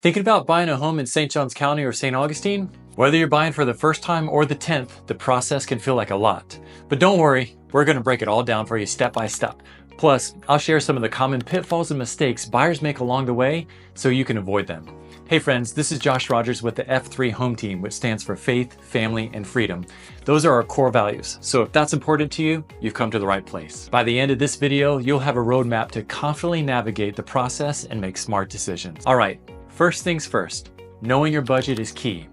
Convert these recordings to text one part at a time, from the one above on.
Thinking about buying a home in St. Johns County or St. Augustine? Whether you're buying for the first time or the 10th, the process can feel like a lot. But don't worry, we're going to break it all down for you step by step. Plus, I'll share some of the common pitfalls and mistakes buyers make along the way so you can avoid them. Hey friends, this is Josh Rogers with the F3 Home Team, which stands for Faith, Family, and Freedom. Those are our core values, so if that's important to you, you've come to the right place. By the end of this video, you'll have a roadmap to confidently navigate the process and make smart decisions. All right, first things first, knowing your budget is key.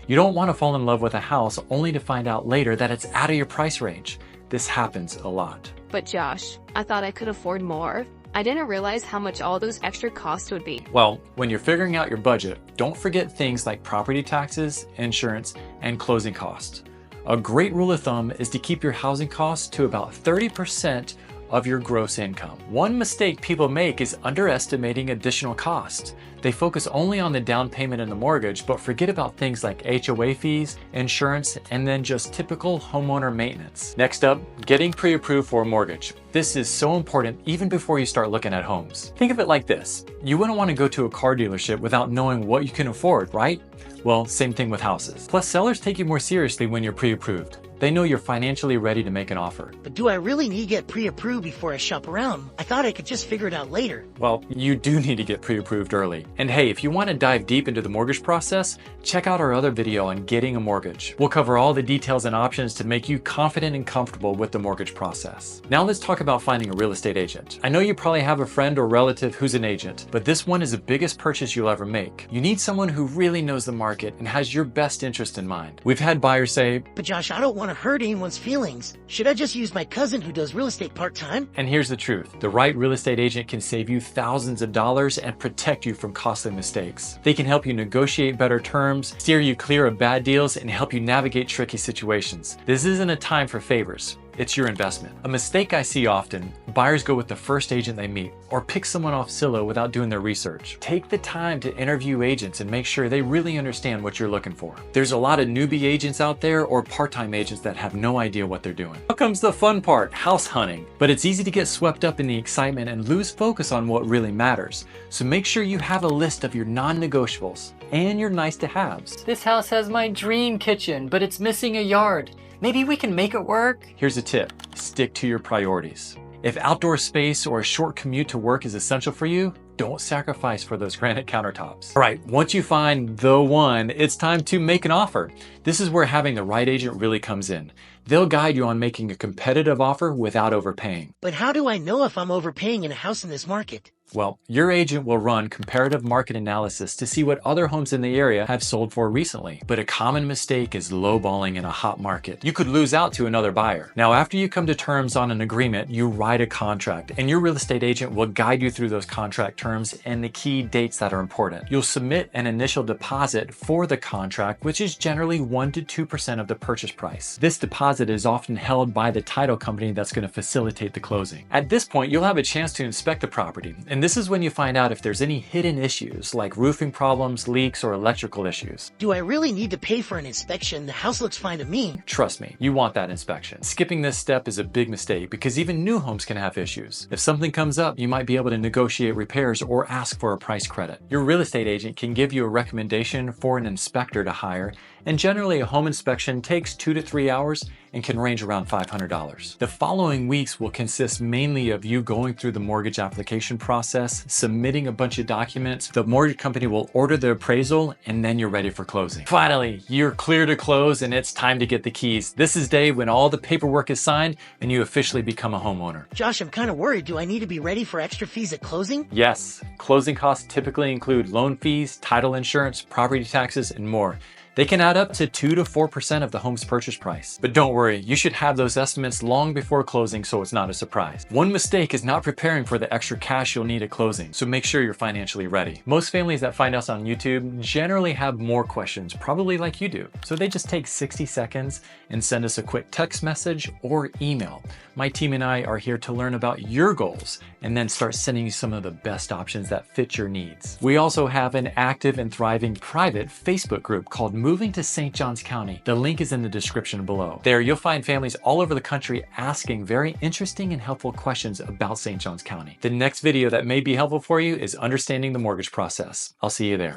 You don't want to fall in love with a house only to find out later that it's out of your price range. This happens a lot. But Josh, I thought I could afford more. I didn't realize how much all those extra costs would be. Well, when you're figuring out your budget, don't forget things like property taxes, insurance, and closing costs. A great rule of thumb is to keep your housing costs to about 30% of your gross income. One mistake people make is underestimating additional costs. They focus only on the down payment and the mortgage, but forget about things like HOA fees, insurance, and then just typical homeowner maintenance. Next up, getting pre-approved for a mortgage. This is so important even before you start looking at homes. Think of it like this. You wouldn't want to go to a car dealership without knowing what you can afford, right? Well, same thing with houses. Plus, sellers take you more seriously when you're pre-approved. They know you're financially ready to make an offer. But do I really need to get pre-approved before I shop around? I thought I could just figure it out later. Well, you do need to get pre-approved early. And hey, if you want to dive deep into the mortgage process, check out our other video on getting a mortgage. We'll cover all the details and options to make you confident and comfortable with the mortgage process. Now let's talk about finding a real estate agent. I know you probably have a friend or relative who's an agent, but this one is the biggest purchase you'll ever make. You need someone who really knows the market and has your best interest in mind. We've had buyers say, "But Josh, I don't want to hurt anyone's feelings. Should I just use my cousin who does real estate part-time?" And here's the truth. The right real estate agent can save you thousands of dollars and protect you from costly mistakes. They can help you negotiate better terms, steer you clear of bad deals, and help you navigate tricky situations. This isn't a time for favors. It's your investment. A mistake I see often, buyers go with the first agent they meet or pick someone off Zillow without doing their research. Take the time to interview agents and make sure they really understand what you're looking for. There's a lot of newbie agents out there or part-time agents that have no idea what they're doing. Now comes the fun part, house hunting. But it's easy to get swept up in the excitement and lose focus on what really matters. So make sure you have a list of your non-negotiables and your nice-to-haves. This house has my dream kitchen, but it's missing a yard. Maybe we can make it work? Here's a tip, stick to your priorities. If outdoor space or a short commute to work is essential for you, don't sacrifice for those granite countertops. All right, once you find the one, it's time to make an offer. This is where having the right agent really comes in. They'll guide you on making a competitive offer without overpaying. But how do I know if I'm overpaying in a house in this market? Well, your agent will run comparative market analysis to see what other homes in the area have sold for recently. But a common mistake is lowballing in a hot market. You could lose out to another buyer. Now, after you come to terms on an agreement, you write a contract, and your real estate agent will guide you through those contract terms and the key dates that are important. You'll submit an initial deposit for the contract, which is generally 1 to 2% of the purchase price. This deposit is often held by the title company that's going to facilitate the closing. At this point, you'll have a chance to inspect the property. And this is when you find out if there's any hidden issues like roofing problems, leaks, or electrical issues. Do I really need to pay for an inspection? The house looks fine to me. Trust me, you want that inspection. Skipping this step is a big mistake because even new homes can have issues. If something comes up, you might be able to negotiate repairs or ask for a price credit. Your real estate agent can give you a recommendation for an inspector to hire, and generally a home inspection takes 2 to 3 hours and can range around $500. The following weeks will consist mainly of you going through the mortgage application process, submitting a bunch of documents. The mortgage company will order the appraisal, and then you're ready for closing. Finally, you're clear to close and it's time to get the keys. This is the day when all the paperwork is signed and you officially become a homeowner. Josh, I'm kind of worried. Do I need to be ready for extra fees at closing? Yes, closing costs typically include loan fees, title insurance, property taxes, and more. They can add up to 2 to 4% of the home's purchase price. But don't worry, you should have those estimates long before closing so it's not a surprise. One mistake is not preparing for the extra cash you'll need at closing, so make sure you're financially ready. Most families that find us on YouTube generally have more questions, probably like you do. So they just take 60 seconds and send us a quick text message or email. My team and I are here to learn about your goals and then start sending you some of the best options that fit your needs. We also have an active and thriving private Facebook group called Moving to St. Johns County. The link is in the description below. There you'll find families all over the country asking very interesting and helpful questions about St. Johns County. The next video that may be helpful for you is understanding the mortgage process. I'll see you there.